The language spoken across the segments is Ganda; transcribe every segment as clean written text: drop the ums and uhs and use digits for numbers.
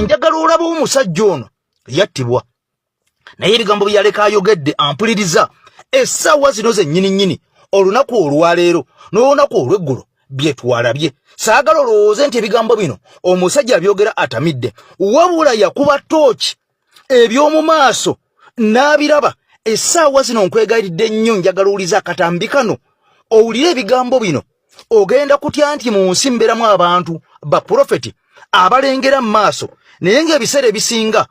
njagala olaba omusajja ono yattibwa naye ebigambo byaleka ayogedde ampuliriza essaawa zino zennyini olunaku olwaleero n'olunaku olw'eggulo bye twalabye saagala olowooze nti ebigambo bino omusajja abyogera atamidde wabula yakuba tooki eby'omu maaso n'abiraba essaawa zino nkwegayiridde nnyo njagala owulize akatambi kano owulire ebigambo bino ogenda kutya nti mu nsi mbeeramu abantu baprofeti abalengera mu maaso naye ng'ebiseera ebisinga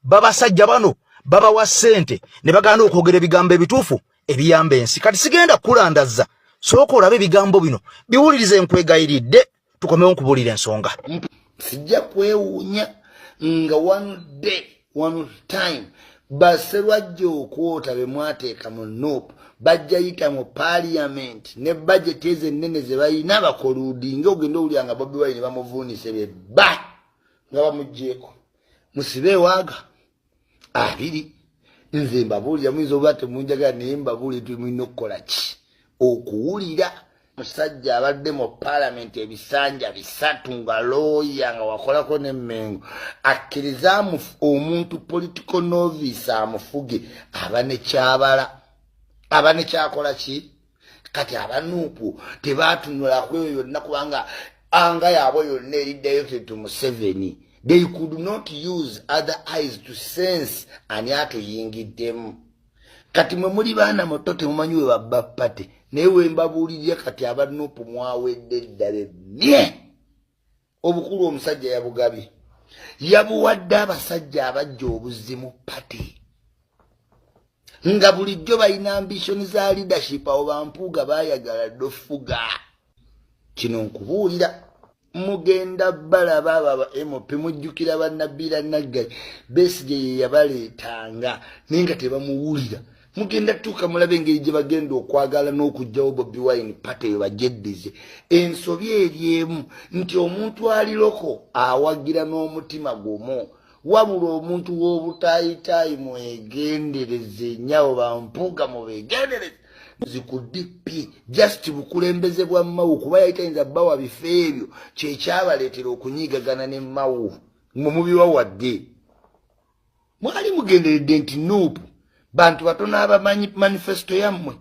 babasajja bano babawa ssente ne bagaana okwogera ebigambo ebituufu ebiyamba ensi kati sigenda kukulandazza sooka olabe ebigambo bino biwulirize nkwegayiridde tukomewo nkubuulira ensonga sijja kwewuunya nga one time baserwajja okwota be mwateeka mu nuupu bajja yita mu parliament ne budget ezo ennene ze balina bakoludinga ogenda owulira nga Bobi Wine bamuvuunise bye nga bamugjeeko musibe ewaaga abiri nze mbabuulira muyinza oba temunjagala naye mbabuulire tulina okukola ki okuwulira musajja abadde mu parliament ebisanja 3 nga looya nga wakolako n'emmengo akkiriza omuntu political novice amufuge aba ne kyabala aba ne kyakola ki kati abanuupu tebatunula kweyo yonna kubanga anga yaabwe yonna eri directed to Museveni. They could not use other eyes to sense ani atuyingiddemu kati mwe muli baana muto temumanyi we babba pate naye we mbabuulirye kati abanuupu mwawedde ddala bye obukulu omusajja yabugabye yabuwadde abasajja abajja obuzimu pate nga bulijjo balina ambition za leadership abo bampuuga baayagala ddofuga kino nkubuulira mugenda balaba aba MOP mujjukira bannabbiira Naggayi Besigye ye yabaleetanga naye nga tebamuwulira mugenda tuuka mulabe engeri gye bagenda okwagala n'okugjawo Bobi Wine pate eyo bagyeddize ensobi eryemu nti omuntu aliroko awagira n'omutima gumu wabula omuntu w'obutaayitaayi mwegendereze nyawo bampuuga mubegendereze ziku DP just bukulembeze bwa Mawu kuba yayitayinza bawa bifo ebyo kyekyabaleetera okunyigagana ne Mawu mubiwawadde mwali mugenderedde nti nuupu bantu batono abamanyi manifesto yammwe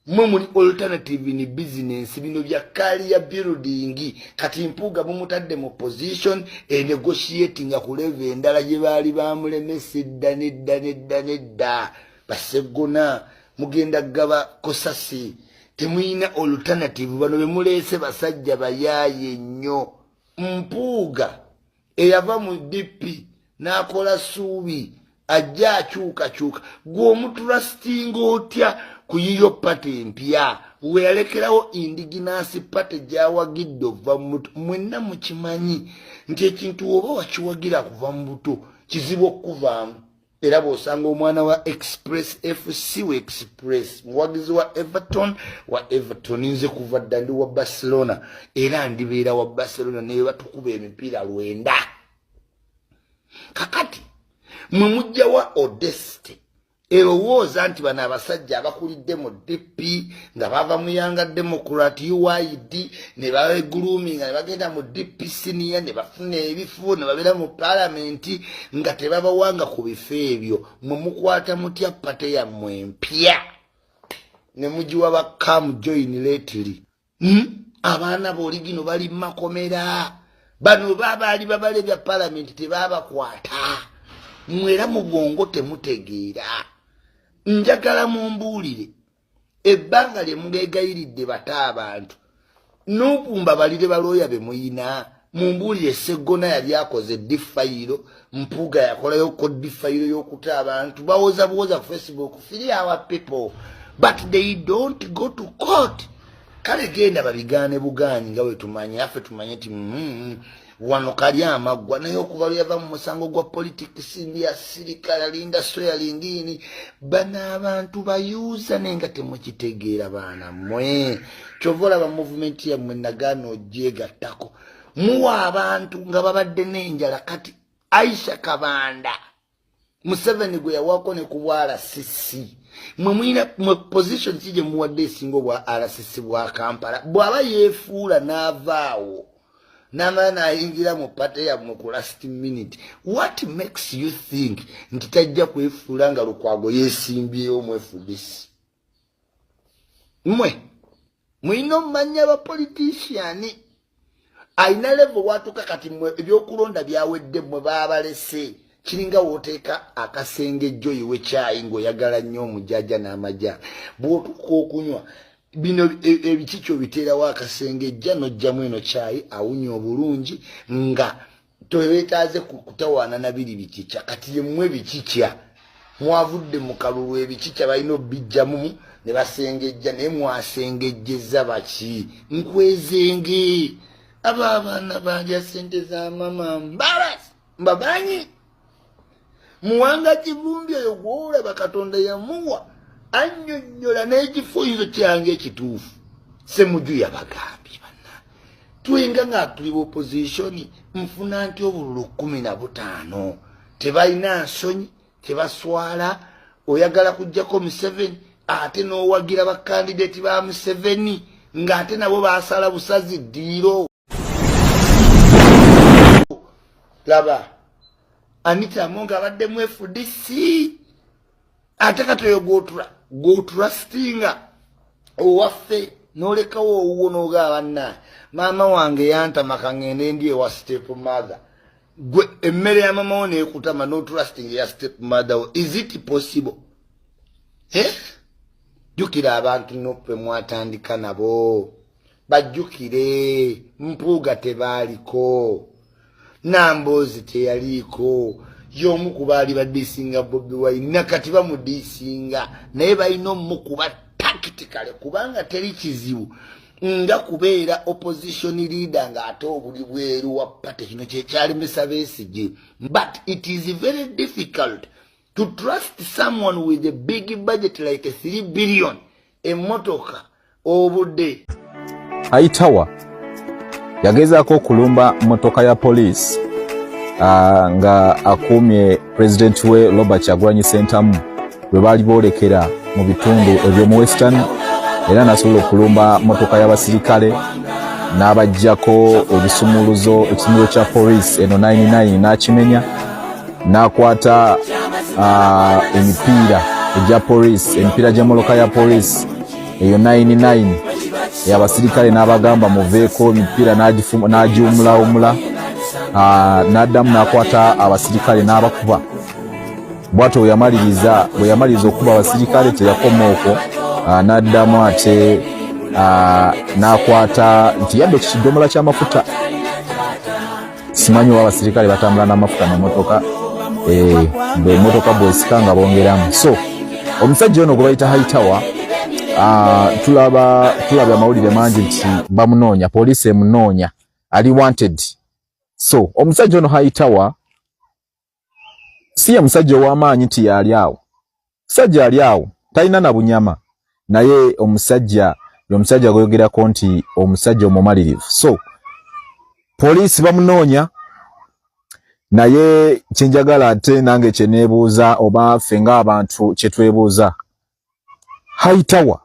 mwe muli alternative ni business bino bya career building kati mpuuga mumutadde mu position negotiating ku level endala gye baali bamulemesa nedda basegona mugenda gaba kosasi temuyina alternative bano bemuleese basajja bayaaye nnyo mpuuga eyava mu DP n'akola suubi ajja akyuka gw'omutrustinga otya ku yiyo pate empya we yalekerawo indigenous pate gyawagidde okuva mu buto mwenna mukimanyi nti ekintu oba wakiwagira kuva mu buto kizibu okuvaamu era bw'osanga omwana wa Express FC we Express muwagizi wa Everton nze kuva dda ndi wa Barcelona era ndibeera wa Barcelona naye batukuba emipiira 9 kakati mwe mujja wa Odeste erowooza nti bano abasajja abakulidde mu DP nga bava mu Yanga Democrat UID ne babeguluminga ne bagenda mu DP senior ne bafuna ebifo ne babeera mu parliament nga tebabawanga ku bifo ebyo mwe mukwata mutya pate yammwe empya ne mugiwa bakamu join lately abaana b'oligino bali makomera bano babaali babalebya parliament tebabakwata mwera mu bwongo temutegeera njagala mumbuulire ebbanga lye mugeegayiridde bata abantu n'okumba balire balooya be muyina mumbuulire Sseggona yali akoze difayiro mpuuga yakolayo ko difayiro y'okuta abantu bawoza Facebook free our people but they don't go to court kale genda babigaane bugaanyi nga bwe tumanye affe tumanye ti wano kali amaggwa naye okuva yava mu musango gwa politics ya sirikala linda soya lingini bana abantu bayuza nenga temukitegeera baana mwe chovola ba movement ya mwenagano jegatako muwa abantu nga babadde n'enjala kati Aisha Kabanda Museveni gwe yawako ne kubwala sisi mwe mwina mwe position kije muwadde singo bwa RCC bwa Kampala bwaba yefuula n'avaawo namana ayingira mu pate ya mu last minute. What makes you think ntitajja kwefuula nga Lukwago yeesimbyewo mu FDC? Mwe mwino mmanya ba politician aina level watuka kati mwe ebyokulonda byawedde mwe baabalese kiringa woteeka akasengejjo iwe chai ngo yagala nnyo omujaja n'amajja bwotuka okunywa bino ebikicho bitera wakasengejja nojjamu eno chai awunya obulungi nga toyetaze kutawana na biri bikicha kati mwe bikicha mwavudde mu kalulu ebikicha balino bijjamu ne basengejja ne mwasengejjeza baki nkwezenge abana banja sente za mama mbabanyi muwanga kivumbi oyo gwola bakatonda yamuwa annyonnyola n'ekifuyizo kyange ekituufu semuju yabagambi banna twenga nga tuli opposition nfuna nti obululu 15 tebalina nsonyi tebaswala oyagala kujjako Museveni ate n'owagira bakandidate ba Museveni ng'ate nabo baasala busazi ddiiro. Laba Anita Amonga abadde mu FDC ate katoyo go trustinga owaffe n'olekawo owuwo n'ogaba maama wange yantama kangende ndi ewa step mother gwe emmere ya mama wo neekutama no trusting ya step mother. Is it possible? Jukira abantu noppe mwatandika nabo bajjukire Mpuuga tebaaliko Nambozi teyaliko y'omu ku baali badiisinga Bobi Wine nakati bamudiisinga naye balina omukuba tactically kubanga teri kizibu nga kubeera opposition leader nga ate obuli bweru wa pate kino kyekyalemesa Besigye. But it is very difficult to trust someone with a big budget like 3 billion emmotoka obudde. Aitawa yagezaako okulumba motoka ya police nga akumye president we Robert Kyagulanyi Ssentamu bwe baali boolekera mu bitundu eby'omu Western era nasobola okulumba motoka y'abasirikale n'abajjako ebisumuluzo ekisumuluzo kya police eno 99 n'akimenya n'akwata emipiira egya police emipiira gy'emmotoka ya police eyo 99 y'abasirikale n'abagamba muveeko emipiira n'agiwumula n'addamu n'akwata abasirikale n'abakuba. Bw'atyo bwe yamaliriza okuba abasirikale teyakoma okwo n'addamu ate n'akwata nti yadde ekidomola ky'amafuta. Simanyi oba abasirikale batambula n'amafuta mu motoka bw'emmotoka bw'esika nga bongeramu. So omusajja ono gwe bayita Aitawa tulaba amawulire mangi nti bamunoonya, poliisi emunoonya, ali wanted. So omusajja ono Aitawa si ye musajja ow'amaanyi nti yali awo. Musajja ali awo talina na bunyama, naye omusajja gweyogerako nti omusajja omumalirivu. So poliisi bamunoonya, naye kyenjagala ate nange kyeneebuuza oba ffe ng'abantu kyetwebuuza, Aitawa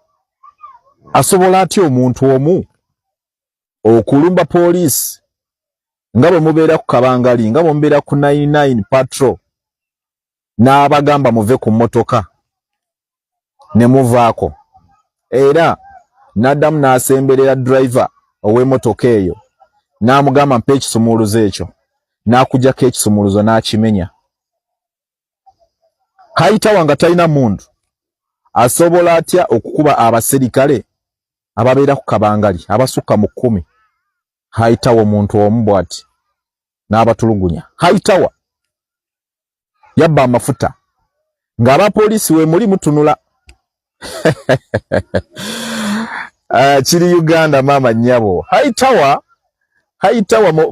asobola atya omuntu omu okulumba poliisi nga bwe mubeera ku Kabangali, nga bwe mubeera ku 99 patrol, n'abagamba muve ku mmotoka ne muvaako, era n'addamu n'asemberera driver ow'emmotoka eyo n'amugamba mpa ekisumuluzo ekyo, n'akuggyako ekisumuluzo n'akimenya. Aitawa nga talina mundu asobola atya okukuba abaserikale ababeera ku Kabangali abasukka mu 10? Aitawa omuntu omu bw'ati n'abatulugunya. Aitawa yabba amafuta ng'abapoliisi we muli mutunula. Kiri Uganda maama nnyabo. Aitawa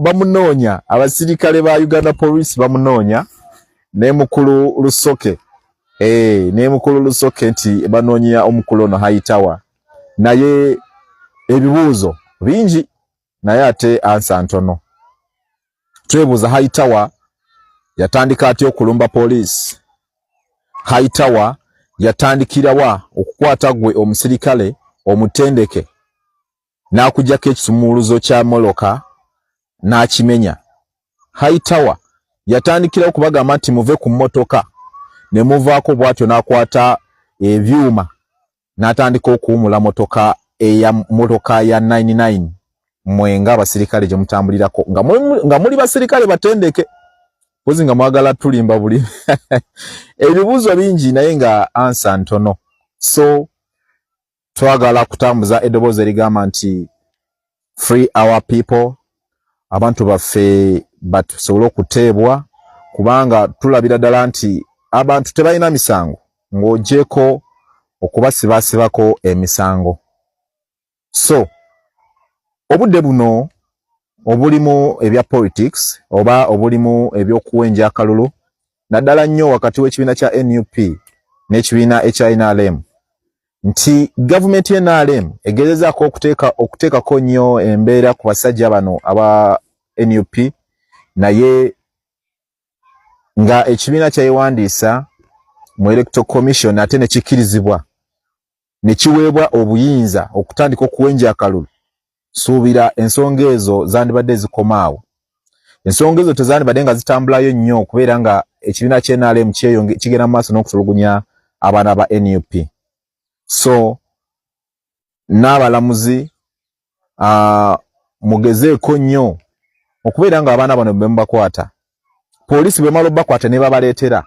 bamunoonya, abasirikale ba Uganda Police bamunoonya, ne mukulu Lusoke nti banoonyera omukulu ono Aitawa, naye ebibuuzo bingi naye ate ansa ntono. Twebuuza Aitawa yatandika atya okulumba poliisi? Aitawa yatandikirawa okukwata gwe omusirikale omutendeke n'akuggyako ekisumuluzo kya moloka n'akimenya. Hightower yatandikira okubagamba nti muve ku mmotoka ne muvaako bw'atyo n'akwata ebyuma n'atandika okuwumula motoka ya 99 mwenga abasirikale gye mutambulirako nga muli basirikale batendeke pozi nga mwagala tulimba buli ebibuuzo bingi naye nga ansa ntono. So twagala kutambuza eddoboozi erigamba nti free our people, abantu baffe batusobole okuteebwa kubanga tulabira ddala nti abantu tebalina misango ng'ogyeko okubasibasibako emisango. So obudde buno obulimu ebya politics oba obulimu ebyokuwenja akalulu naddala nnyo wakati w'ekibiina kya NUP n'ekibiina ekya NRM nti gavumenti y'NRM egezezaako okuteekako nnyo embeera ku basajja bano aba NUP naye nga ekibiina kyayewandiisa mu Electoral Commission ate ne kikkirizibwa ne kiweebwa obuyinza okutandika okuwenja akalulu. Suubira ensonga ezo zandibadde zikomaawo. Ensonga ezo tezandibadde nga zitambulayo nnyo okubeera nga ekibiina ky'NRM kigenda mu maaso n'okutulugunya abaana ba NUP. So n'abalamuzi mugezeeko nnyo okubeera nga abaana bano bemubakwata. Poliisi bw'emala obbakwata ne babaleetera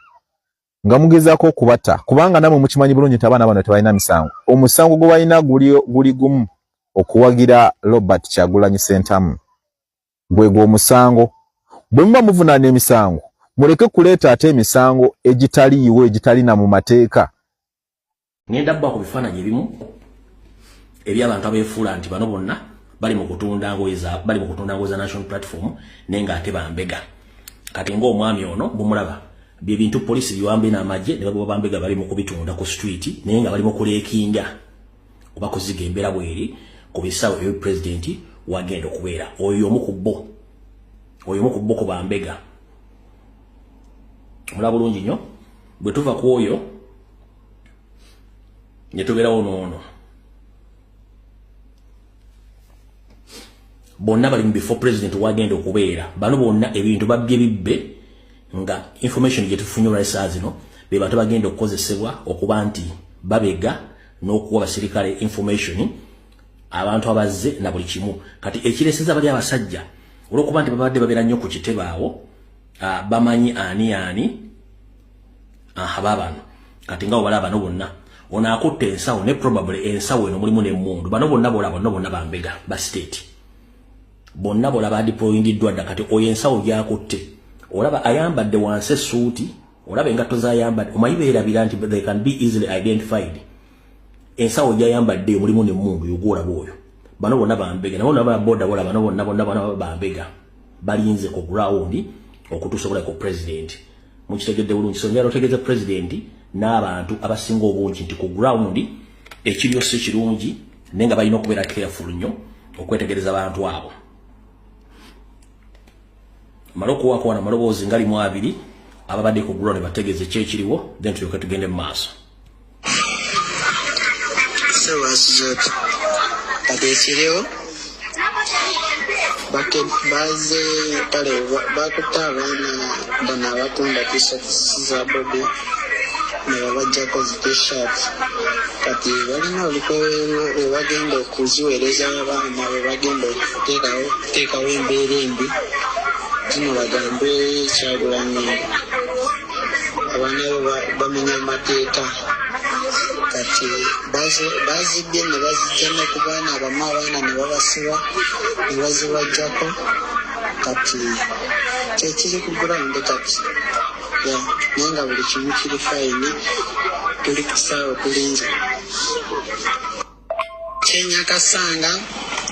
nga mugezaako okubatta kubanga namwe mukimanyi bulungi nti abaana bano tebalina misango. Omusango gwe balina guli gumu okuwagira Robert Kyagulanyi Ssentamu. Gwegwo omusango. Bwe muba muvunaana emisango muleke kuleeta ate emisango egitaliiwo egitalina mu mateeka. Ngenda bba ku bifaananyi ebimu eby'abantu abeefuula nti bano bonna bali mu kutunda ngoye za National Platform naye ng'ate bambega. Kati ng'omwami ono bumulaba bye bintu poliisi biwambe n'amagye ne baba bambega bali mu kubitunda ku street naye nga bali mu kuleekinga oba kuziga embeera bweri ku bisawo ebyo pulezidenti wagenda okubeera. Oyo omu ku bo ku bambega. Mulaba bulungi nnyo bwe tuva ku oyo ne tubeerawo n'ono. Bonna bali mu bifo pulezidenti wagenda okubeera. Bano bonna ebintu babbye bibbe nga information gye tufunye olw'essaawa zino be bantu bagenda okukozesebwa okuba nti babega n'okuwa abasirikale information abantu abazze na buli kimu. Kati ekireeseza bali abasajja olw'okuba nti babadde babeera nnyo ku kitebe awo bamanyi ani babano. Kati nga obalaba bano bonna ono akutte ensawo ne probably ensawo eno mulimu n'emmundu. Bano bonna bonna bambega ba state bonna bolaba deployingiddwa dda. Kati oyo ensawo gyakutte olaba ayambadde wansi essuuti olaba engatto z'ayambadde omanyi beerabira nti they can be easily identified. Ensawo gy'ayambadde mulimu n'emmundu yogolaba oyo. Bano bonna bambega nabo naba boda bola bano bonna bambega balinze ku ground okutusobola ku president. Mukitegedde bulungi so njalo tegeze president n'abantu abasinga obungi nti ku ground ekiriyo si kirungi nenga balina okubeera careful nnyo okwetegereza abantu abo. Maloko wako wana maloboozi ngali mu abiri ababadde ku ground bategeze kyekiriwo then tulyoke tugende mu maaso. Zote badekiriwo baze pale bakuta abaana bano abatunda t-shirts za Bobby ne babajjako t-shirt. Kati balina olukolero webagenda okuziweereza abaana webagenda okuteekawo embeera embi zino bagambe Kyagulanyi abaana bamenya amateeka. Kati bazibye ne bazijjana ku baana abamu abaana ne babasiba ne bazibajjako. Kati kyekiri ku ground kati naye nga buli kimu kiri fayini tuli kusaawa tulinze Kyenyakasanga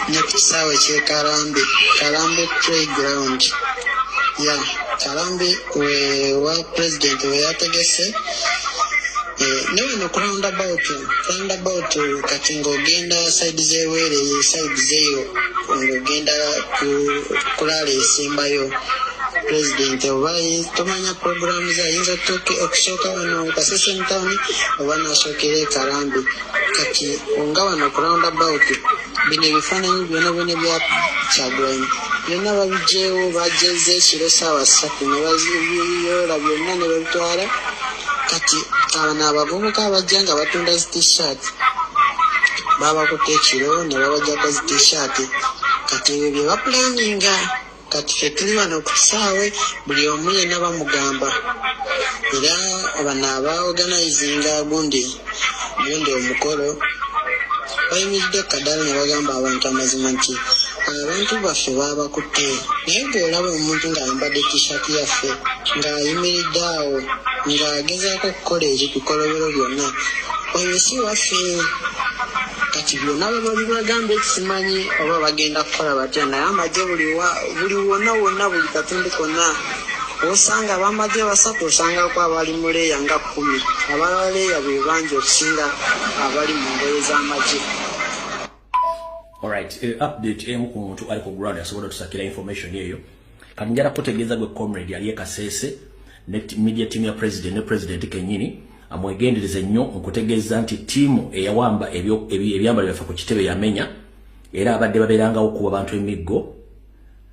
ne ku kisaawe Kalambe playground Kalambe wa president we yategese no roundabout kati ng'ogenda side z'ewere side zeyo ng'ogenda kulala esembayo president oba tomanya programu zayinza okusooka wano Kasese town oba nasookera Kalambe. Kati nga wano ku roundabout bino ebifaananyi byona bya Kyagulanyi byonna babigyewo bajeze ekiro saawa 3 ne baziyola byonna ne babitwala kati abana abavubuka abajja nga batunda t-shirt babakutte ekiro ne babajjako t-shirt kati ebyo bye bapulaninga kati ffe tuli wano ku kisaawe buli omu yenna bamugamba era abana abaorganizinga gundi omukolo bayimiridde kadala ne bagamba abantu amazima nti abantu baffe babakutte naye bw'olaba omuntu ng'ayambadde t-shirt yaffe ng'ayimiridde awo ng'agezaako okukola ebikolobero byonna oyo si waffe kati byonna bwe bagamba ekimanyi oba bagenda kukola batya naye amagye buli wonna buli katundu konna osanga abamagye basatu osangako abali mu leeya nga 10 abaleeya be bangi okusinga abali mu ngoye z'amagye. Alright, update emu ku muntu ali ku ground asobola tusakira information yeyo kati njala kutegeeza gwe comrade yali Kasese ne media team ya president ne president kenyini amwegendereza nnyo okutegeeza nti tiimu eyawamba ebyambalo byafa ku kitebe yamenya era abadde baberanga okuba abantu emiggo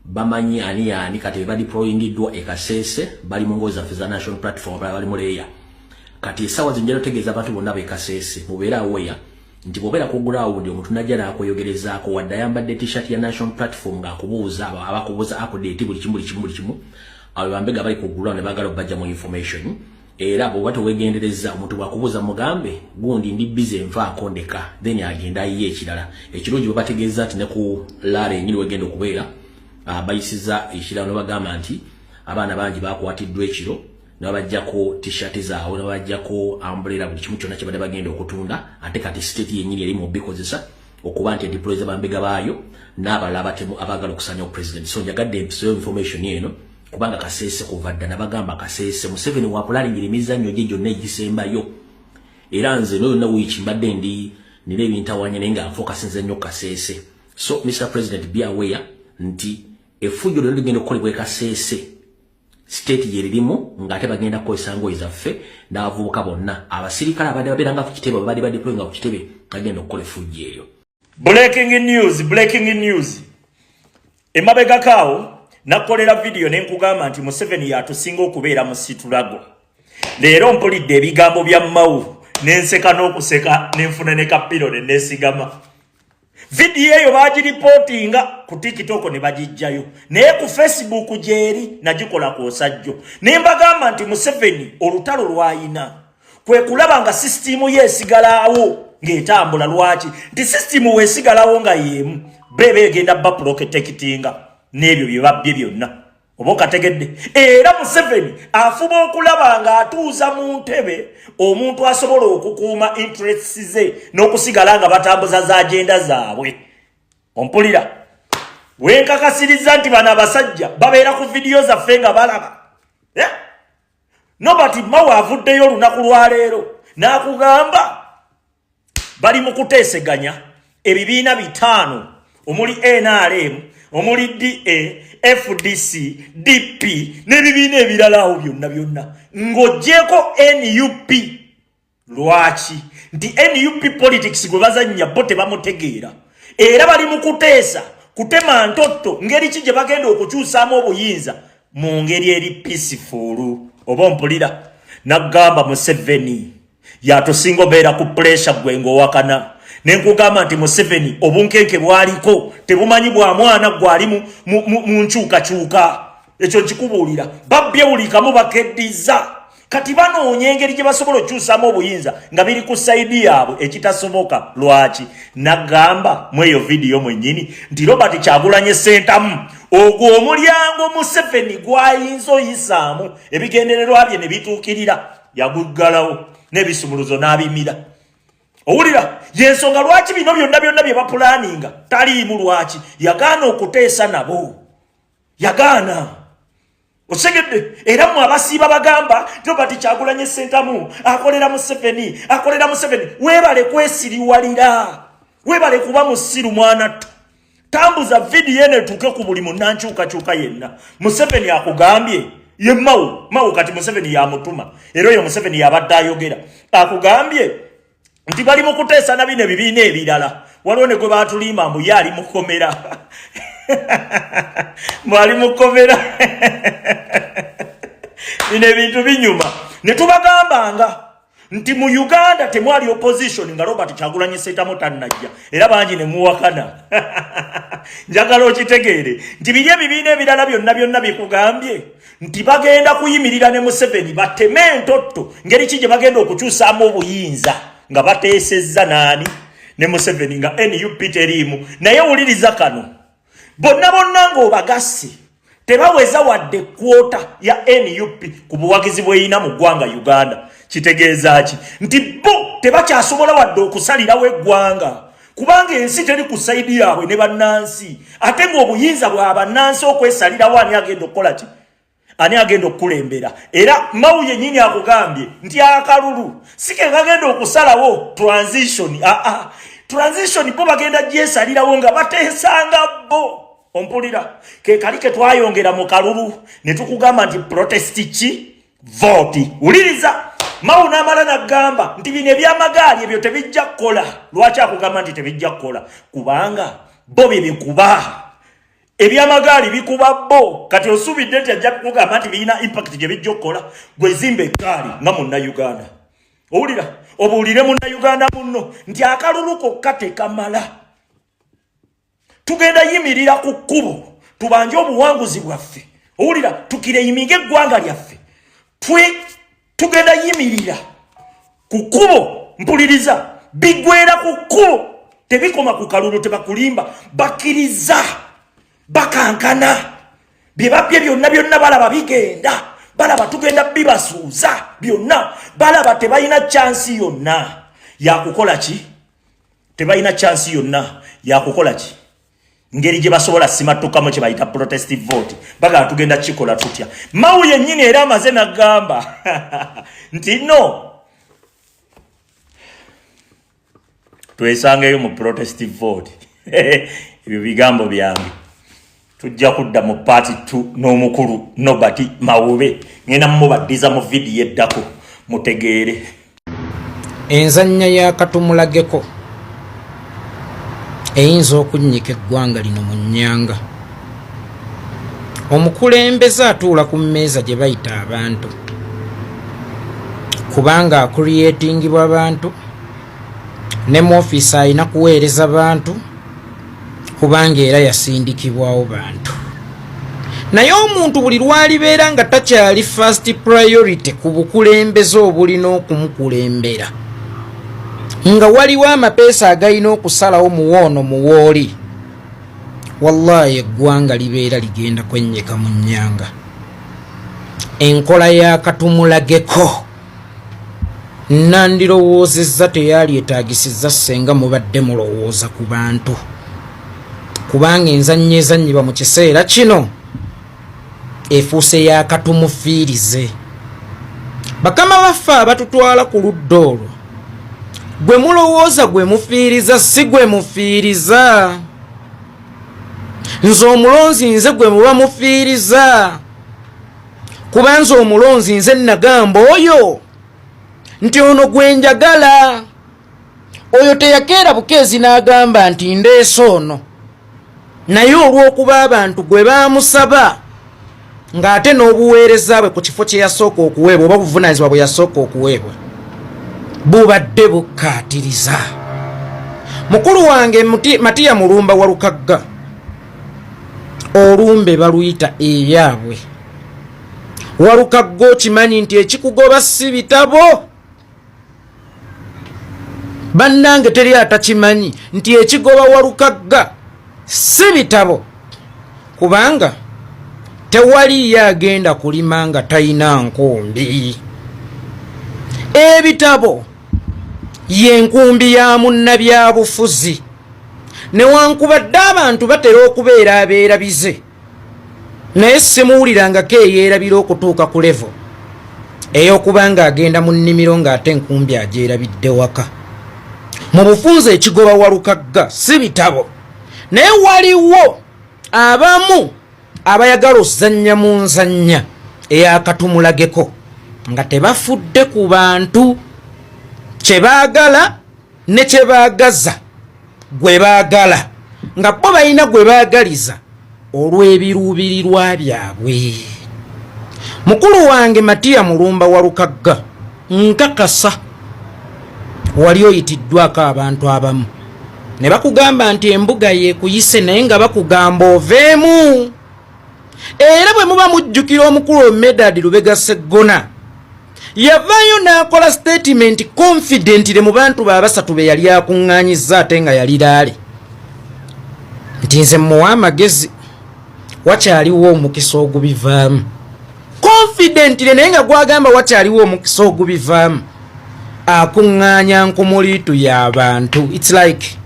bamanyi ani kati badi deployingidwa Kasese bali mu ngoza za national platform bali mu leya kati sawa zinjalo tegeeza abantu bonna be Kasese mubera aweya nti bobera ku ground omuntu najja akoyogerezaako wadde ayambadde t-shirt ya national platform ng'akubuuza abakubuuza update buli kimu abo bambega bali ku ground ne bagala obajja mu information era abo bato wegendereza omuntu bwakubuuza mugambe gundi ndi busy nvaako ndeka then agenda ayiye ekirala ekirungi bwe bategeeza ati ne ku lare nyini wegenda okubeera bayisiza ekirala ne bagamba nti abaana bangi bakwatiddwa ekiro nabajjako t-shirt zaawo nabajjako umbrella buli kimu kyonna kyabadde bagenda okutunda ate kati state yennyini eri mu bikozesa okuba nti deployza bambega baayo n'abalala abatemu abagala okusanya president so njagadde empiso information eno kubanga Kasese kuva dda nabagamba Kasese Museveni wapulalingira emizannyo gye gyonna egisembayo era nze na wiiki mbadde ndi nina ebintawanya naye nga nfokasinze nnyo Kasese so Mr. President be aware nti efujjo lyonna ligenda okukolebwa Kasese state yeririmu ngate bagenda kukozesa ngoye zaffe n'abavubuka bonna abasirikale abadde babeeranga ku kitebe babadde badeployinga ku kitebe bagenda okukola efujjo eyo. Breaking news emabega kaawo nakolera video nenkugamba nti Museveni yatusinga okubeera mu situlago leero mpulidde ebigambo bya Mawu nenseka n'okuseka nenfuna ne kapiro ne nesigama video eyo bagiripotinga ku TikTok ne bagijjayo naye ku Facebook jeri nagikola ku osajjo nembagamba nti Museveni olutalo lwayina kwe kulaba nga system yesigalawo ng'etambula lwaki nti system wesigalawo nga yemu bebe egenda baprotectinga n'ebyo bye babbye byonna oba okategedde era Museveni afuba okulaba nga atuuza mu ntebe omuntu asobola okukuuma interests ze n'okusigala nga batambuza za agenda zaabwe ompulira wenkakasiriza nti bano abasajja babeera ku vidiyo zaffe nga balaba nobati Mawu avuddeyo olunaku lwaleero n'akugamba bali mu kuteeseganya ebibiina 5 omuli NRM omuli DA FDC DP n'ebibiina ebirala awo byonna ng'oggyeko NUP lwaki nti NUP politics gwe bazannya bo tebamutegeera era bali mu kuteesa kutema ntotto ngeri ki gye bagenda okukyusaamu obuyinza mu ngeri eri peaceful oba mpulira nagamba Museveni yatusinga obeera ku pressure gwe ng'owakana nenkugamba nti Museveni obunkenke bwaliko tebumanyi bwa mwana gwali mu nkyukakyuka ekyo nkikubuulira babbye buli kamu bakeddiza kati banoonya engeri gye basobola okukyusaamu obuyinza nga biri ku sayidi yaabwe ekitasoboka lwaki nagamba mu eyo vidiyo mwennyini nti Robert Kyagulanyi Ssentamu ogwo omulyango Museveni gwayinza oyisaamu ebigendererwa bye ne bituukirira yaguggalawo n'ebisumuluzo n'abimira owulira yensonga lwaki bino byonna bye bapulaninga taliimu lwaki yagaana okuteesa nabo yagaana osegedde era mu abasiiba bagamba Robert Kyagulanyi Ssentamu akolera Museveni weebale kwesiriwalira weebale kuba musiru mwana tambuza vidiyo eno etuuke ku buli munnankyukakyuka yenna Museveni akugambye ye Mawu kati Museveni yamutuma era oyo Museveni yabadde ayogera akugambye nti bali mu kuteesa na bino ebibiina ebirala waliwo ne gwe baatulimba mbu ye ali mukomera mwali mukomera bino bintu binyuma ne tubagambanga nti mu Uganda temwali opposition nga Robert Kyagulanyi Ssentamu tannajja era bangi ne muwakana njagala okitegeere nti biri ebibiina ebirala byonna bikugambye nti bagenda kuyimirira ne Museveni bateme entotto ngeri ki gye bagenda okukyusaamu obuyinza nga bateesezza naani ne Museveni nga NUP teriimu naye wuliriza kano bonna ng'obagasse tebaweza wadde kwota ya NUP ku buwagizi bweyina mu ggwanga Uganda kitegeeza ki nti bo tebakyasobola wadde okusalirawo eggwanga kubanga ensi teri ku saidi yaabwe ne bannansi ate ng'obuyinza bwa bannansi okwesalirawo ani agenda okukola ki ani agenda okukulembera era Mao yennyini akugambye nti akalulu si ke kagenda okusalawo transition bo bagenda gyesalirawo nga bateesanga bo ompulira ke kali ke twayongera mu kalulu ne tukugamba nti protest ki vote uliriza Mao n'amala n'agamba nti bino ebyamagaali ebyo tebijja kukola lwaki akugamba nti tebijja kukola kubanga bo bikuba ebyamagaali bikuba bo kati osuubidde nti ajja kugamba nti birina impact gye bijja okukola gwezimba eggaali nga Munnayuganda owulira obuulire Munnayuganda munno nti akalulu kokka tekamala tugenda yimirira ku kkubo tubanje obuwanguzi bwaffe owulira tukireyiminga eggwanga lyaffe tugenda yimirira ku kkubo mpuliriza bigwera ku kkubo tebikoma ku kalulu tebakulimba bakkiriza bakankana byebabye byonna balaba bigenda balaba tugenda bibasuuza byonna balaba tebalina chansi yonna yakukola ki tebalina chansi yonna yakukola ki ngeri gye basobola simattukamu kye bayita protestive vote baga tugenda kikola tutya Mao yennyini era amaze n'agamba nti no twesangeyo mu protestive vote ebyo bigambo byange tujja kudda mu party 2 n'omukulu Nobert Mawube ngenda mubaddiza mu video eddako mutegeere enzannya ya katumulageko eyinza okunnyika eggwanga lino mu nnyanga omukulembeze atuula ku mmeeza gye bayita abantu kubanga akurietingibwa abantu ne mu ofiisi alina kuweereza bantu kubanga era yasindikibwawo bantu naye omuntu buli lwalibeera nga takyali first priority ku bukulembeze obulina okumukulembera nga waliwo amapeesa agayina okusalawo muwoono muwooli wallahi eggwanga libeera ligenda kwennyeka mu nnyanga enkola ya katumulageko nandirowoozezza teyalyetaagisizza senga mubadde mulowooza ku bantu kubanga enzannya ezannyibwa mu kiseera kino efuuse ya katumufiirize bakama baffe abatutwala ku ludda olwo gwe mulowooza gwe mufiiriza si gwe mufiiriza nze omulonzi nze gwe muba mufiiriza kuba nze omulonzi nze nagamba oyo nti ono gwe njagala oyo teyakeera bukeezi n'agamba nti ndeese ono naye olw'okuba abantu gwe baamusaba ng'ate n'obuweereza bwe ku kifo kye yasooka okuweebwa oba buvunaanyizibwa bwe yasooka okuweebwa bubadde bukkaatiriza mukulu wange Matiya Mulumba Walukagga olumbe baluyita ebyabwe Walukagga okimanyi nti ekikugoba si bitabo bannange teri atakimanyi nti ekigoba Walukagga si bitabo kubanga tewaliyo agenda kulima nga talina nkumbi ebitabo yenkumbi ya munnabyabufuzi newankubadde abantu batera okubeera abeerabize naye simuwulirangako eyeerabira okutuuka ku levo ey'okubanga agenda mu nnimiro ng'ate enkumbi agyerabidde waka mu bufunze ekigoba Walukagga si bitabo naye waliwo abamu abayagala ozannya mu nzannya eyakatumulageko nga tebafudde ku bantu kye baagala ne kye baagaza gwe baagala nga bo balina gwe baagaliza olw'ebiruubirirwa byabwe. Mukulu wange Matiya Mulumba Walukagga, nkakasa wali oyitiddwako abantu abamu ne bakugamba nti embuga yeekuyise naye nga bakugamba oveemu. Era bwe muba mujjukira omukulu Medad Lubega Sseggona yavaayo n'akola statement confidently mu bantu babasatu be yali akuŋŋaanyizza ate nga yali laale nti nze muwa amagezi wakyaliwo omukisa ogubivaamu. Confidently naye nga gwagamba wakyaliwo omukisa ogubivaamu akuŋŋaanya nkumuliitu y'abantu. It's like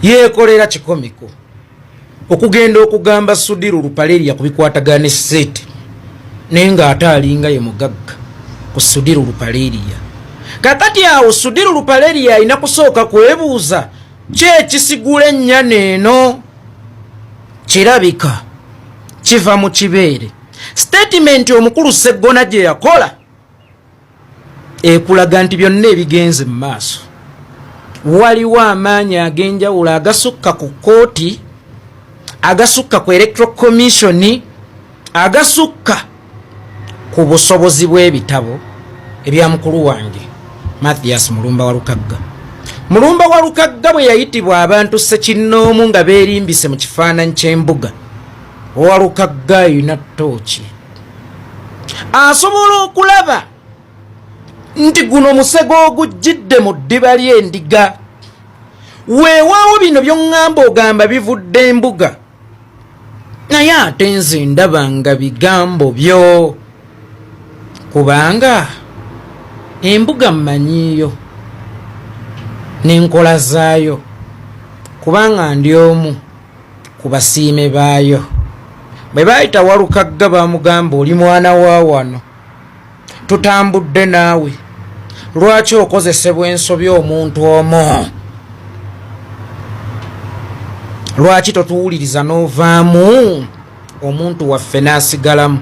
yeekolera kikomiko okugenda okugamba Sudiru Lupaleria kubikwatagana ne Sete naye nga ate alinga ye mugagga ku Sudiru Lupaleria. Kakati awo Sudiru Lupaleria alina kusooka kwebuuza kyekisigula ennyana eno kirabika kiva mu kibeere. Statement omukulu Sseggona gye yakola ekulaga nti byonna ebigenze mu maaso. Waliwo amaanyi ag'enjawulo agasukka ku kooti, agasukka ku Electoral Commission, agasukka ku busobozi bw'ebitabo ebya mukulu wange Mathias Mulumba Walukagga. Mulumba Walukagga bwe yayitibwa abantu ssekinnoomu nga beerimbise mu kifaananyi ky'embuga, Walukagga ayina ttooki asobola okulaba nti guno musego ogujjidde mu ddiba ly'endiga. Weewaawo bino by'oŋŋamba ogamba bivudde embuga, naye ate nze ndaba nga bigambo byo, kubanga embuga mmanyiiyo n'enkola zaayo, kubanga ndi omu ku basiime baayo. Bwe baayita Walukagga bamugamba oli mwana wa wano, tutambudde naawe, lwaki okozesebwa ensobi omuntu omo? Lwaki totuwuliriza n'ovaamu omuntu waffe n'asigalamu?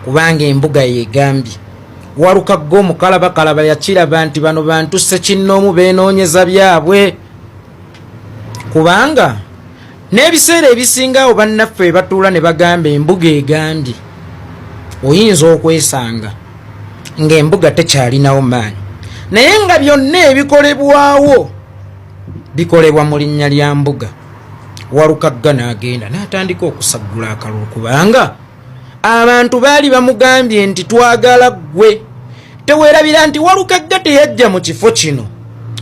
Kubanga embuga yeegambye. Walukagga omukalabakalaba yakiraba nti bano bantu ssekinnoomu beenoonyeza byabwe, kubanga n'ebiseera ebisingawo bannaffe we batuula ne bagamba embuga egambye, oyinza okwesanga ng'embuga tekyalinawo maanyi. Naye nga byonna ebikolebwawo bikolebwa mu linnya lya mbuga. Walukagga n'agenda n'atandika okusaggula akalulu, kubanga abantu baali bamugambye nti twagala ggwe. Teweerabira nti Walukagga teyajja mu kifo kino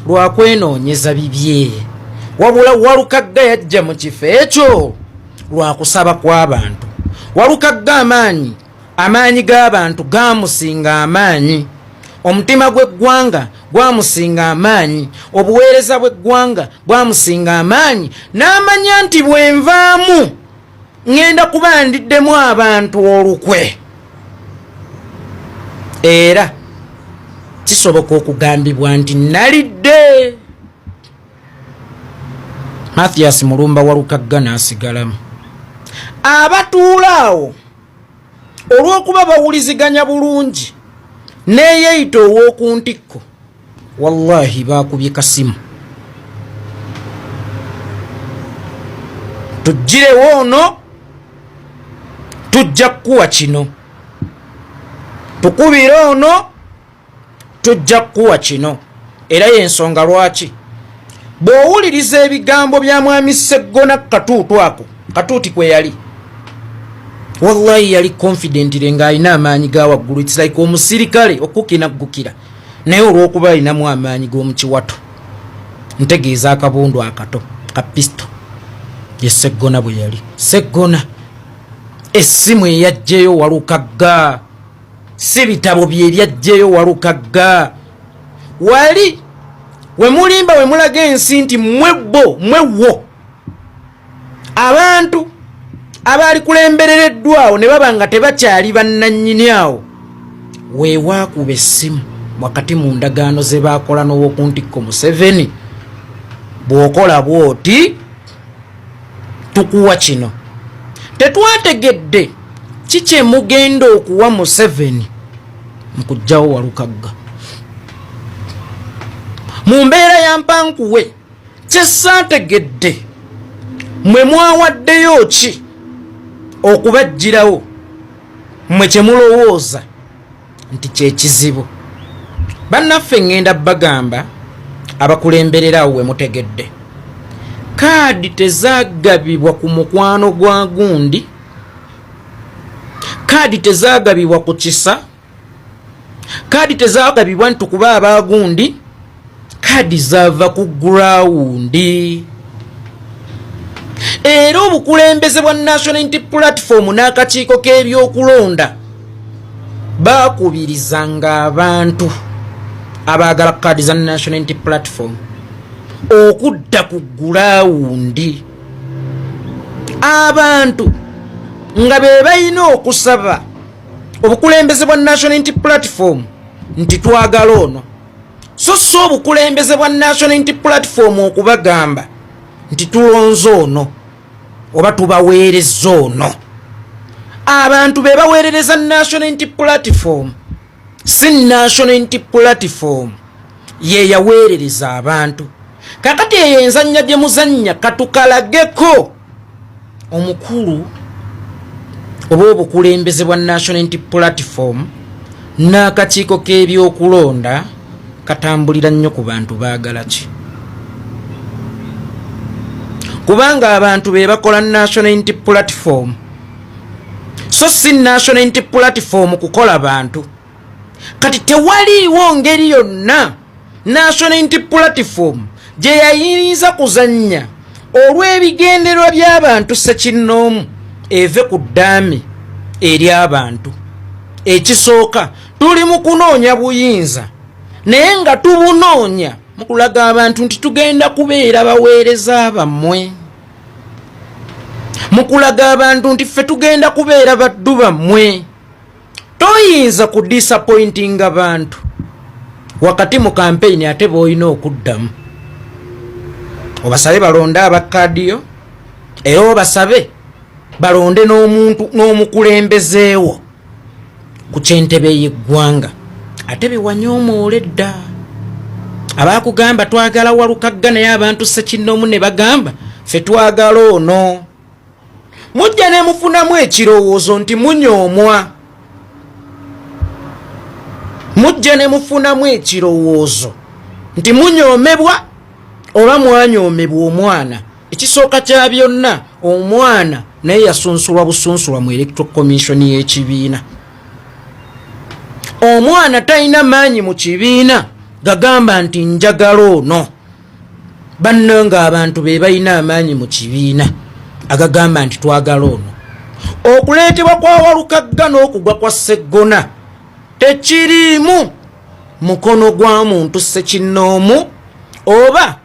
lwa kwenoonyeza bibye, wabula Walukagga yajja mu kifo ekyo lwa kusaba kw'abantu. Walukagga amaanyi g'abantu gaamusinga amaanyi, omutima gw'eggwanga gwamusinga amaanyi, obuweereza bw'eggwanga bwamusinga amaanyi, n'amanya nti bwenvaamu ngenda kuba ndiddemu abantu olukwe. Era kisoboka okugambibwa nti nalidde. Mathias Mulumba Walukagga n'asigalamu. Abatuula awo olw'okuba bawuliziganya bulungi neeyeyita ow'oku ntikko, wallahi baakubye kasimu. Tuggirewo ono tujja kukuwa kino, tukubire ono tujja kukuwa kino. Era y'ensonga lwaki bw'owuliriza ebigambo bya mwami Sseggona katuutu ako, katuuti kwe yali, wallahi yali confidently ng'alina amaanyi ga waggulu. It's like omusirikale okukinaggukira naye olw'okuba alinamu amaanyi g'omukiwato, ntegeeza akabundu akato ka pisto. Ye Sseggona bwe yali. Sseggona essimu eyajjeyo Walukagga, si bitabo bye byajjeyo Walukagga. Wali we mulimba we mulaga ensi nti mwewo abantu abaali kulemberereddwawo ne baba nga tebakyali bannannyini awo, weewaakuba essimu wakati mu ndagaano ze baakola n'ow'okuntikko Museveni. Bw'okola bw'oti tukuwa kino. Tetwategedde kiki mugenda okuwa Museveni mu kuggyawo Walukagga. Mu mbeera ya mpankuwe kye saategedde mwe mwawaddeyo ki okubajjirawo mwe kyemulowooza nti kyekizibu. Bannaffe ngenda bagamba abakulembererawo we mutegedde kaadi tezaagabibwa ku mukwano gwa gundi, kaadi tezaagabibwa ku kisa, kaadi tezaagabibwa nti kuba abagundi, kaadi zaava ku gurawundi. Era obukulembeze bwa National Unity Platform n'akakiiko k'ebyokulonda baakubirizanga abantu abaagala kaadi za National Unity Platform okudda ku gurawundi. Abantu nga be balina okusaba obukulembeze bwa National Unity Platform nti twagala ono, so obukulembeze bwa National Unity Platform okubagamba nti tulonze ono oba tubaweereza ono. Abantu be baweerereza National Unity Platform, si National Unity Platform ye yaweerereza abantu. Kakati eyo enzannya gye muzannya katukalageko omukulu oba obukulembeze bwa National Unity Platform n'akakiiko k'ebyokulonda katambulira nnyo ku bantu baagala ki. Kubanga abantu be bakola National Unity Platform, so si National Unity Platform kukola bantu. Kati tewaliiwo ngeri yonna National Unity Platform gye yayinza kuzannya olw'ebigendererwa by'abantu ssekinnoomu eve ku ddaami eri abantu. Ekisooka tuli mu kunoonya buyinza, naye nga tubunoonya mu kulaga abantu nti tugenda kubeera baweereza bammwe, mu kulaga abantu nti ffe tugenda kubeera baddu bammwe. Toyinza ku disappointing abantu wakati mu campaign ate b'olina okuddamu. Obasabe balonde abakadiyo era obasabe balonde n'omuntu n'omukulembezeewo ku kyentebe y'eggwanga ate bewanyoomoole dda. Abakugamba twagala Walukagga naye abantu ssekinnoomu ne bagamba ffe twagala ono. Mujja ne mufunamu ekirowoozo nti munyoomwa, mujja ne mufunamu ekirowoozo nti munyoomebwa oba mwanyoomebwa omwana. Ekisooka kya byonna omwana naye yasunsulwa busunsulwa mu Electoral Commission y'ekibiina. Omwana talina maanyi mu kibiina gagamba nti njagala ono. Bannanga abantu be balina amaanyi mu kibiina agagamba nti twagala ono. Okuleetebwa kwa Walukagga n'okugwa kwa Sseggona tekiriimu mukono gwa muntu ssekinnoomu oba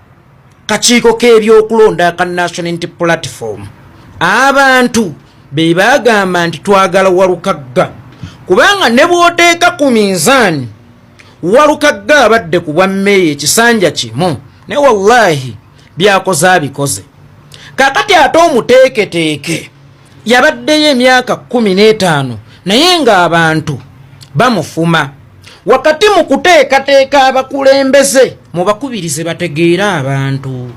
kakiiko k'ebyokulonda aka National Unity Platform. Abantu be bagamba nti twagala Walukagga, kubanga ne bw'oteeka ku minzaani Walukagga abadde ku bwa mmeeya ekisanja kimu, ne wallahi byakoze abikoze. Kakati ate omuteeketeeke yabaddeyo emyaka 15 naye ng'abantu bamufuma. Wakati mu kuteekateeka abakulembeze mubakubirize bategeere abantu,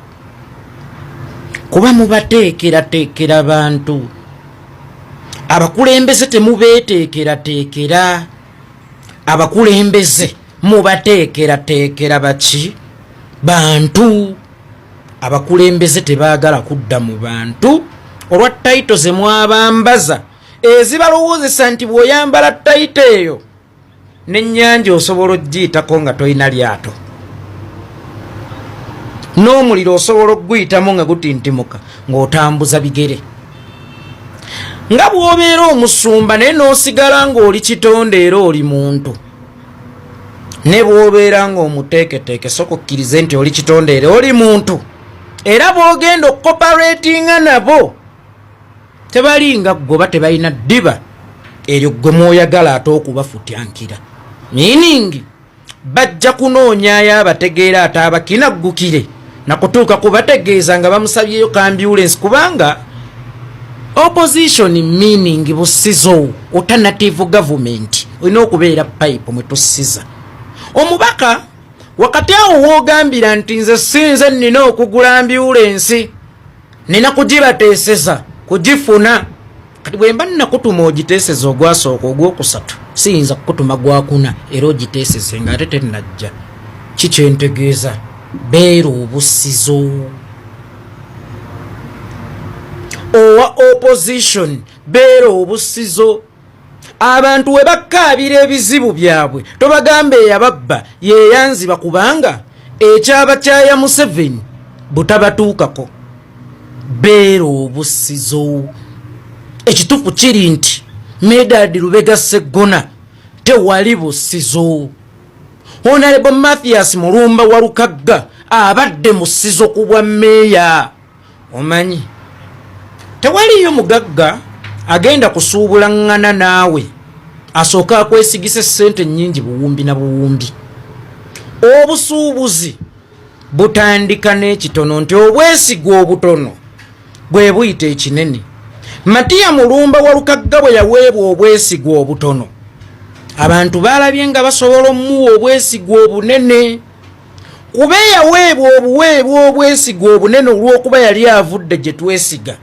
kuba mubateekerateekera bantu. Abakulembeze temubeeteekerateekera, abakulembeze mubateekerateekera baki? Bantu. Abakulembeze tebaagala kudda mu bantu olwa tayito ze mwabambaza ezibalowoozesa nti bw'oyambala tayito eyo n'ennyanja osobola ogiyitako nga tolina lyato, n'omuliro osobola okguyitamu nga gutintimuka ng'otambuza bigere. Nga bw'obeera omusumba naye n'osigala ng'oli kitonde era oli muntu, ne bw'obeera ng'omuteeketeeke sokukkirize nti oli kitonde era oli muntu. Era bw'ogenda okukoparatinga nabo tebalinga ggoba tebalina ddiba eryo gwe mwoyagala ate okubafutyankira. Meaning bajja kunoonya abategeera ate abakinaggukire nakutuuka kubategeeza nga bamusabyeyo ambulance, kubanga opposition meaning busizo alternative government olina okubeera pipe mwe tussiza omubaka. Wakati awo woogambira nti nze sinze nnina okugula ambulance nina kugibateeseza kugifuna kati bwe mba nnakutuma ogiteeseza ogwasooka ogwokusatu siyinza kukutuma gwakuna era ogiteeseze ng'ate tennajja kikyentegeeza beera obusizo owa opposition beera obusizo abantu we bakkaabira ebizibu byabwe tobagambe eyababba yeeyanziba kubanga ekyaba kyaya Museveni butabatuukako beera obusizo ekituufu kiri nti Medad Lubega Sseggona tewali busizo Honorable Mathias Mulumba Walukagga abadde musizo ku bwa meeya omanyi tewaliyo mugagga agenda kusuubula ngana naawe asooka akwesigisa ssente nnyingi buwumbi na buwumbi obusuubuzi butandika n'ekitono nti obwesigwa obutono bwe buyita ekinene Matiya Mulumba Walukagga bwe yaweebwa obwesigwa obutono abantu balabye nga basobola omuwa obwesigwa obunene kuba yaweebwa obwesigwa obunene olw'okuba yali avudde gye twesiga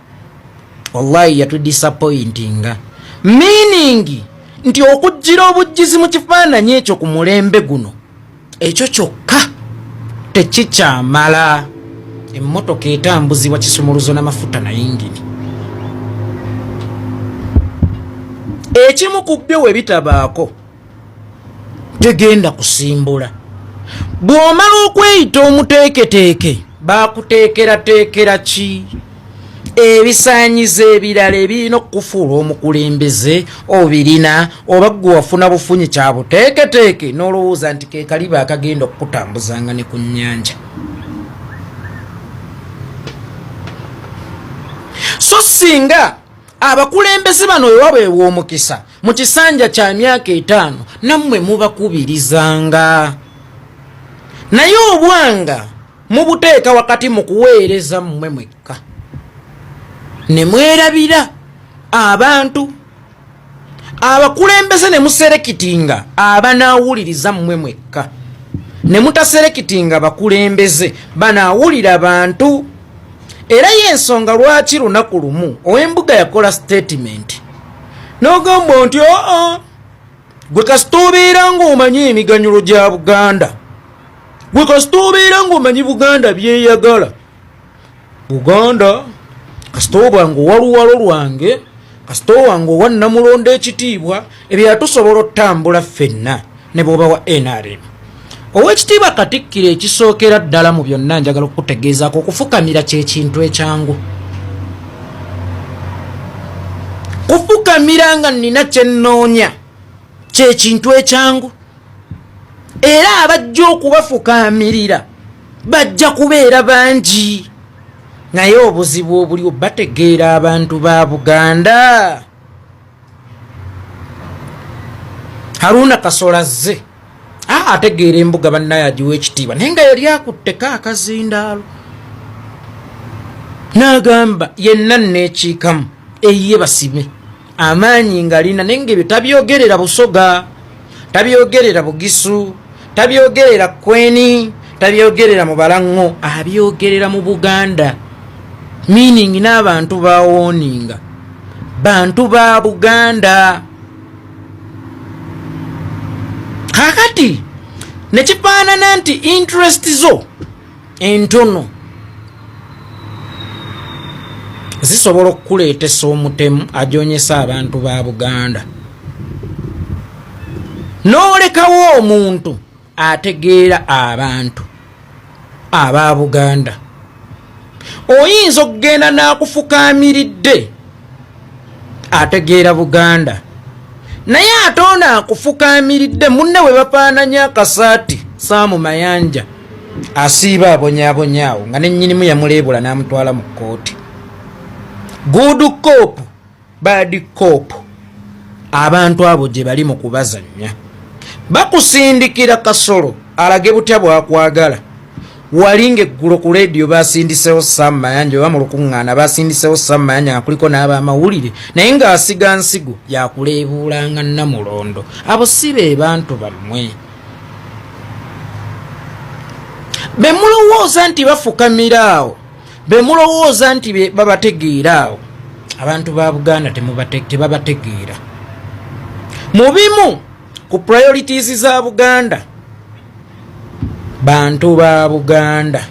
wallahi yatudisappointinga meaning nti okujjira obujjizi mu kifaananyi ekyo ku mulembe guno ekyo kyokka tekikyamala emmotoka etambuzibwa kisumuluzo n'amafuta na yingini ekimu ku byo we bitabaako tegenda kusimbula bw'omala okweyita omuteeketeeke baakuteekerateekera ki ebisaanyizo ebirala ebirina okukufuula omukulembeze obirina oba ggwe wafuna bufunyi kya buteeketeeke n'olowooza nti ke kaliba akagenda okukutambuzanga ne ku nnyanja so singa abakulembeze bano wewabeewa omukisa mu kisanja kya myaka 5 nammwe mubakubirizanga naye obwanga mubuteeka wakati mu kuweereza mmwe mwekka ne mwerabira abantu abakulembeze ne muserekitinga abanaawuliriza mmwe mwekka ne mutaserekitinga bakulembeze banaawulira abantu era y'ensonga lwaki lunaku lumu ow'embuga yakola statement n'ogamba nti gwe kasita obeera ng'omanyi emiganyulo gya Buganda gwe kasita obeera ng'omanyi Buganda byeyagala Buganda kasita obwange owaluwalo lwange kasita owange owa Namulondo ekitiibwa ebyatusobola otambula ffenna ne bw'oba wa NRM ow'ekitiibwa Katikkiro ekisookera ddala mu byonna njagala okukutegeezaako okufukamira kyekintu ekyangu kufukamira nga nnina kyennoonya kyekintu ekyangu era abajja okubafukaamirira bajja kubeera bangi naye obuzibu obuli bategeera abantu ba Buganda Haruna Kasola zze ategeera embuga bannaye agiwa ekitiibwa naye nga yali akutteko akazindaalo n'agamba yenna nneekiikamu eyiye basime amaanyi ng'alina naye ng'ebyo tabyogerera Busoga tabyogerera Bugisu tabyogerera Kweni tabyogerera mu Balaŋŋo abyogerera mu Buganda meaning n'abantu bawooninga bantu ba Buganda kakati nekifaanana nti interest zo entono zisobola okukuleetesa omutemu ajoonyesa abantu ba Buganda n'olekawo omuntu ategeera abantu aba Buganda oyinza okugenda n'akufukaamiridde ategeera Buganda naye ate ono akufukaamiridde munne we bafaananya akasaati Saamu Mayanja asiiba abonyaabonyaawo nga nennyinimu yamuleebula n'amutwala mu kkooti good cop bad cop abantu abo gye bali mu kubazannya bakusindikira Kasolo alage butya bwakwagala walinga eggulo ku leediyo basindisewo Saamu Mayanja oba mu lukuŋŋaana basindisewo Saamu Mayanja nga kuliko n'abamawulire naye ng'asiga nsigo yakuleebuulanga Namulondo abo si be bantu bammwe be mulowooza nti bafukamira awo be mulowooza nti babategeera awo abantu ba Buganda tebabategeera. Mu bimu ku priorities za Buganda, bantu ba Buganda.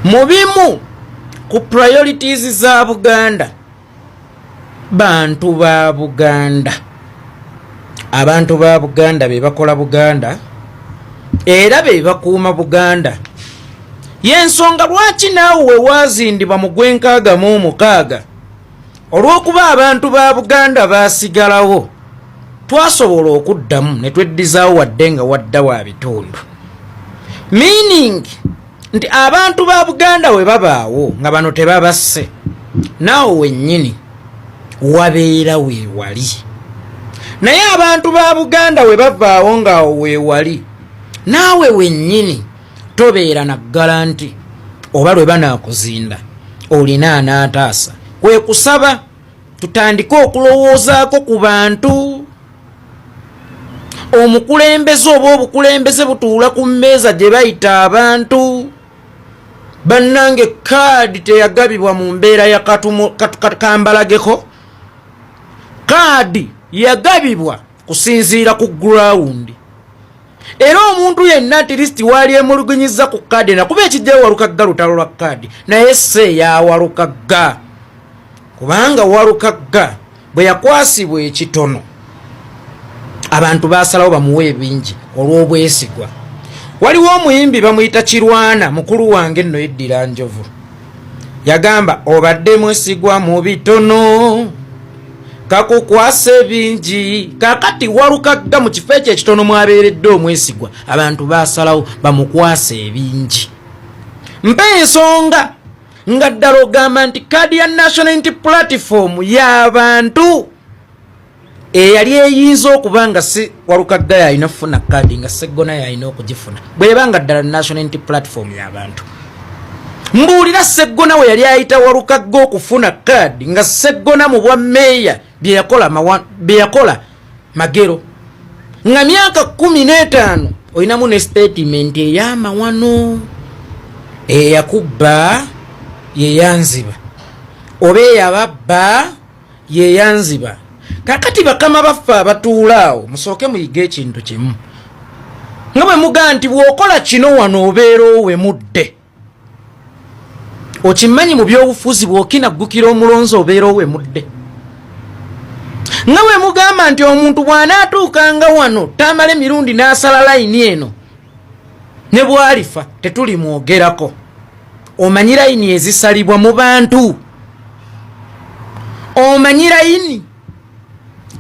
Mu bimu ku priorities za Buganda, bantu ba Buganda. Abantu ba Buganda be bakola Buganda era be bakuuma Buganda. Yensonga lwaki naawe wazindibwa mu gwenkaaga mu mukaaga olw'okuba abantu ba Buganda baasigalawo, twasobola okuddamu ne tweddizaawo wadde nga wadda wa bitundu. Meaning nti abantu ba Buganda we babaawo nga bano tebabasse, naawe wennyini wabeera weewali. Naye abantu ba Buganda we bavaawo nga weewali, naawe wennyini tobeera na garanti oba lwe banaakuzinda olina anaataasa. Kwe kusaba tutandike okulowoozaako ku bantu. Omukulembeze oba obukulembeze butuula ku mmeeza gye bayita abantu. Bannange kaadi teyagabibwa mu mbeera ya kambalageko. Kaadi yagabibwa kusinziira ku ground. Era omuntu yenna at least wali emulugunyiza ku kaadi na kuba ekijja Walukagga lutalo lwa kaadi naye se ya Walukagga, kubanga Walukagga bwe yakwasibwa ekitono abantu basalawo bamuwe ebingi olw'obwesigwa. Waliwo omuyimbi bamuyita Kirwana, mukulu wange nno yeddira Njovu, yagamba obadde mwesigwa mu bitono kakukwase bingi. Kakati Walukagga mu kifo ekyo ekitono mwabeeredde omwesigwa, abantu basalawo bamukwase ebingi. Mpe ensonga nga ddala ogamba nti kaadi ya National Unity Platform y'abantu eyali eyinza okuba nga si Walukagga yalina kufuna kaadi nga Sseggona yalina okugifuna bw'ebanga ddala National Unity Platform y'abantu. Mbuulira Sseggona we yali ayita Walukagga okufuna kaadi nga Sseggona mu bwa meeya bye yakola magero nga myaka 15 olinamu ne statement ey'amawano eyakubba yeyanziba oba eyababba yeyanziba. Kakati bakama baffe abatuulaawo musooke muyige ekintu kimu nga bwe mugaa nti bw'okola kino wano obeera owe mudde. Okimanyi mu byobufuzi bw'okinaggukira omulonzi obeera owe mudde. Nga bwe mugamba nti omuntu bw'anaatuukanga wano tamale mirundi n'asala layini eno ne bwalifa tetuli mwogerako. Omanyi layini ezisalibwa mu bantu? Omanyi layini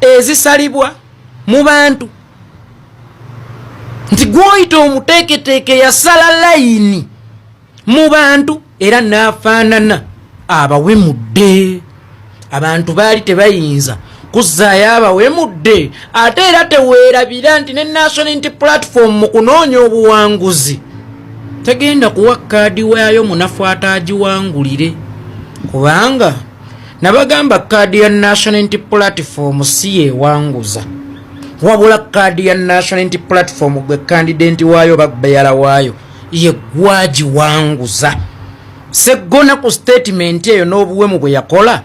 ezisalibwa mu bantu? Nti gwoyita omuteeketeeke yasala layini mu bantu era n'afaanana abawemudde. Abantu baali tebayinza kuzzaayo abawemudde, ate era teweerabira nti ne National Unity Platform mu kunoonya obuwanguzi tegenda kuwa kaadi waayo munafu ataagiwangulire, kubanga nabagamba kaadi ya National Unity Platform si yeewanguza, wabula kaadi ya National Unity Platform gwe kandidenti waayo babayala waayo ye gwagiwanguza. Sseggona ku statement eyo n'obuwemu bwe yakola,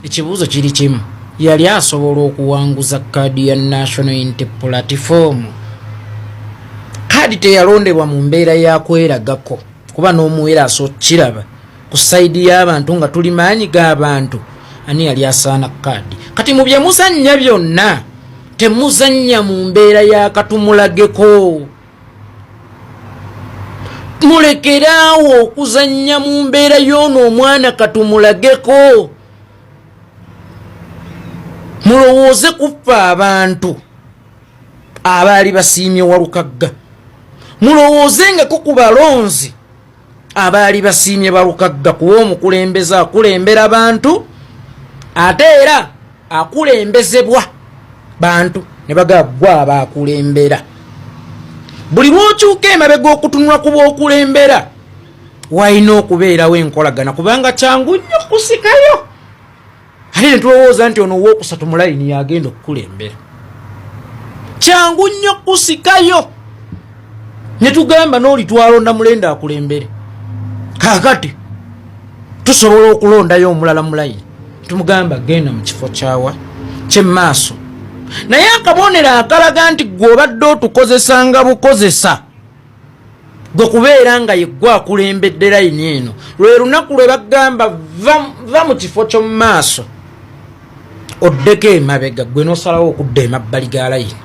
ekibuuzo kiri kimu, yali asobola okuwanguza kaadi ya National Unity Platform. Kaadi teyalondebwa mu mbeera ya kweragako, kuba n'omuwera asokiraba ku saidi y'abantu nga tuli maanyi g'abantu ani yali asaana kaadi. Kati mu bye muzannya byonna temuzannya mu mbeera ya katumulageko. Mulekeraawo okuzannya mu mbeera y'ono omwana katumulageko. Mulowooze kuffa abantu abaali basiimye Walukagga. Mulowoozenga ku balonzi abaali basiimye Walukagga kuba omukulembeze akulembera bantu ate era akulembezebwa bantu ne bagagwa abaakulembera. Buli lw'okyuka emabega okutunula ku b'okulembera walina okubeerawo enkolagana, kubanga kyangu nnyo kusikayo. Ate ne tulowooza nti ono owookusatu mu layini yagenda okukulembera. Kyangu nnyo kusikayo ne tugamba n'oli twalonda mulenda akulembere. kakati tusobola okulondayo omulala mulayi tumugamba genda mu kifo kyawa kyemmaaso naye akabonero akalaga nti gwe obadde otukozesa nga bukozesa gwe kubeera nga yeggwa akulembedde layini eno lwe lunaku lwe bagamba va mu kifo ky'omu maaso oddeko emabega gwe n'osalawo okudda emabbali ga layini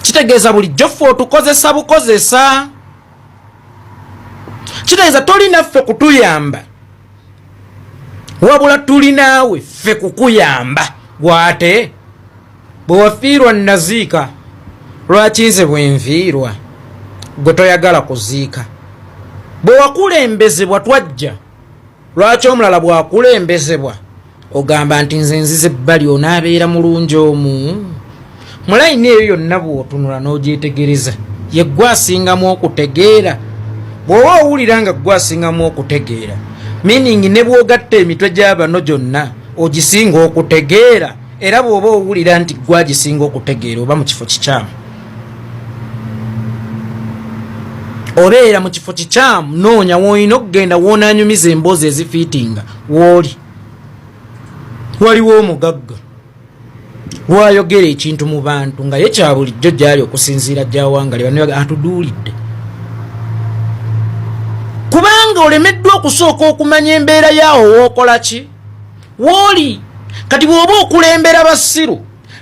kitegeeza bulijjo ffe otukozesa bukozesa kitegeeza tolina ffe kutuyamba wabula tulinaawe ffe kukuyamba bwate bwe wafiirwa naziika lwaki nze bwe nfiirwa gwe toyagala kuziika bwe wakulembezebwa twajja lwaki omulala bwakulembezebwa ogamba nti nze nzize ebbali onaabeera mulungi omu mulayini eyo yonna bw'otunula n'ogyetegereza ye gwe asingamu okutegeera bw'oba owulira nga gwe asingamu okutegeera meaning ne bw'ogatta emitwe gy'abano gyonna ogisinga okutegeera era bw'oba owulira nti gwe agisinga okutegeera oba mu kifo kikyamu obeera mu kifo kikyamu noonya woolina okugenda woonaanyumiza emboozi ezifiitinga wooli waliwo omugagga lwayogera ekintu mu bantu nga ye kya bulijjo gyali okusinziira gyawanga lye atuduulidde kubanga olemeddwa okusooka okumanya embeera yaawo wookola ki wooli kati bw'oba okulembera basiru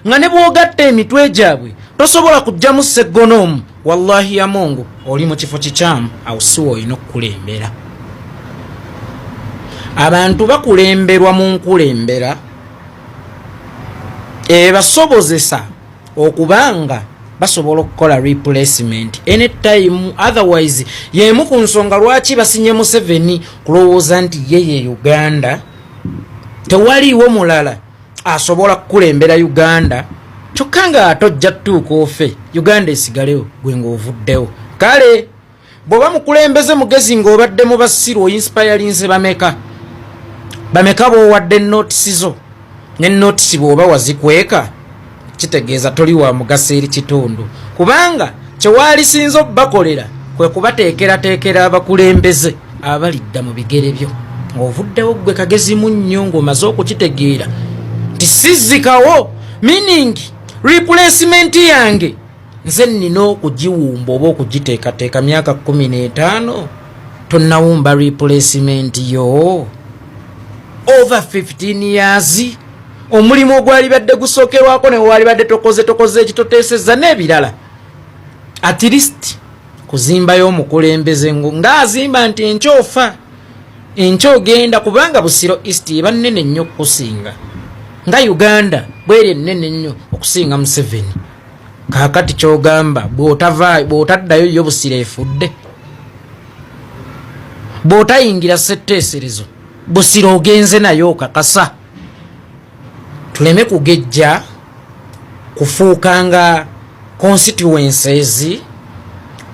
nga ne bw'ogatta emitwe gyabwe tosobola kujjamu seggonoomu wallahi ya Mungu oli mu kifo kikyamu awo si woolina okukulembera abantu bakulemberwa mu nkulembera ebasobozesa okubanga basobola okukola replacement anytime otherwise yemu ku nsonga lwaki basinye Museveni kulowooza nti yeye Uganda tewaliwo mulala asobola kukulembera Uganda kyokka nga atojja tuuka ofe Uganda esigalewo gwe ng'ovuddewo kale bw'oba mukulembeze mugezi ng'obadde mu basiru inspirinze bameka b'owadde notisi zo ne notisi bw'oba wazikweka kitegeeza toli wa mugaso eri kitundu kubanga kyewalisinza okubakolera kwe kubateekerateekera abakulembeze abalidda mu bigere byo ng'ovuddewo gwe kagezi mu nnyo ng'omaze okukitegeera nti sizikawo meaning replacement yange nze nnina okugiwumba oba okugiteekateeka myaka 15 tonnawumba replacement yo over 15 years omulimu ogwali badde gusookerwako ne wali badde tokoze ekitoteeseza n'ebirala at least kuzimbayo omukulembeze ng'azimba nti enkyofa enkyogenda kubanga Busiro East bannene nnyo okusinga nga Uganda bweri ennene nnyo okusinga Museveni kaakati kyogamba bw'otaddayo yo Busiro efudde bw'otayingira setteeserezo Busiro ogenze nayo okakasa tuleme kugejja kufuukanga constituencies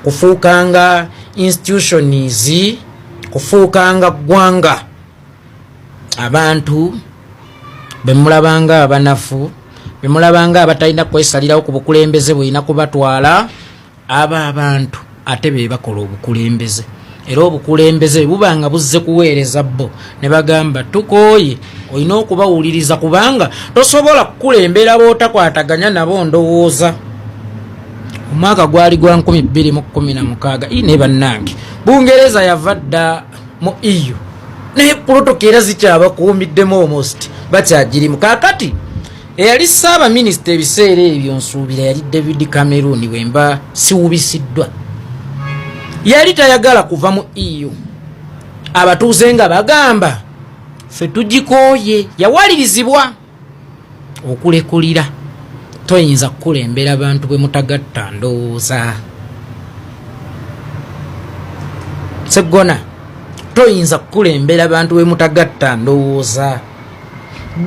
kufuukanga institutions kufuukanga ggwanga abantu bemulabanga abanafu bemulabanga abatalina kwesalirawo ku bukulembeze bwina kubatwala abantu ate be bakola obukulembeze era obukulembeze bubanga buzze kuweereza bo ne bagamba tukooye olina okubawuliriza kubanga tosobola kukulembera bootakwataganya nabo ndowooza omwaka gwali gwa 2016 ine bannange Bungereza yavadda mu EU naye protokera zikyabakuumiddemu almost bakyagirimu kakati eyali saaba minisita ebiseera ebyo nsuubira yali David Cameron wemba siwubisiddwa yali tayagala kuva mu EU abatuuze nga bagamba ffe tugikooye yawalirizibwa okulekulira toyinza kukulembera abantu bwe mutagatta ndowooza Seggona toyinza kukulembera abantu bwe mutagatta ndowooza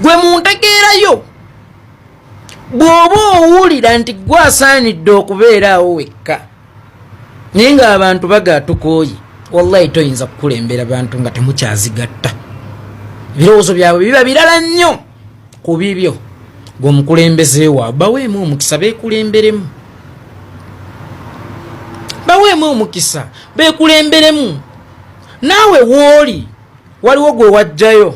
gwe muntegeerayo bw'oba owulira nti gwe asaanidde okubeeraawo wekka naye nga abantu bagatukooye wallahi toyinza kukulembera abantu nga temukyazigatta ebirowoozo byabwe biba birala nnyo ku bibyo gweomukulembeze wa baweemu omukisa beekulemberemu baweemu omukisa beekulemberemu nawe woli waliwo gwe wajjayo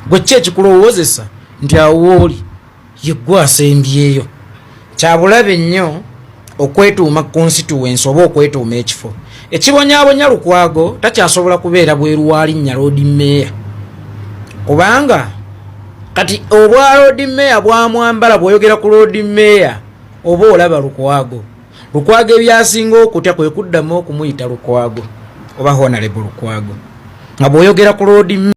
gwe kyekikulowozesa nti awo woli yeggwe asembyeyo. Kyabulabe nnyo okwetuuma constituency oba okwetuuma ekifo ekibonyabonya Lukwago takyasobola kubeera bweru wa linnya Lord Mayor, kubanga kati obwa Lord Mayor bwamwambala bw'oyogera ku Lord Mayor oba olaba Lukwago ebyasinga okutya kwe kuddamu okumuyita Lukwago oba Honorable Lukwago nga bw'oyogera ku Lord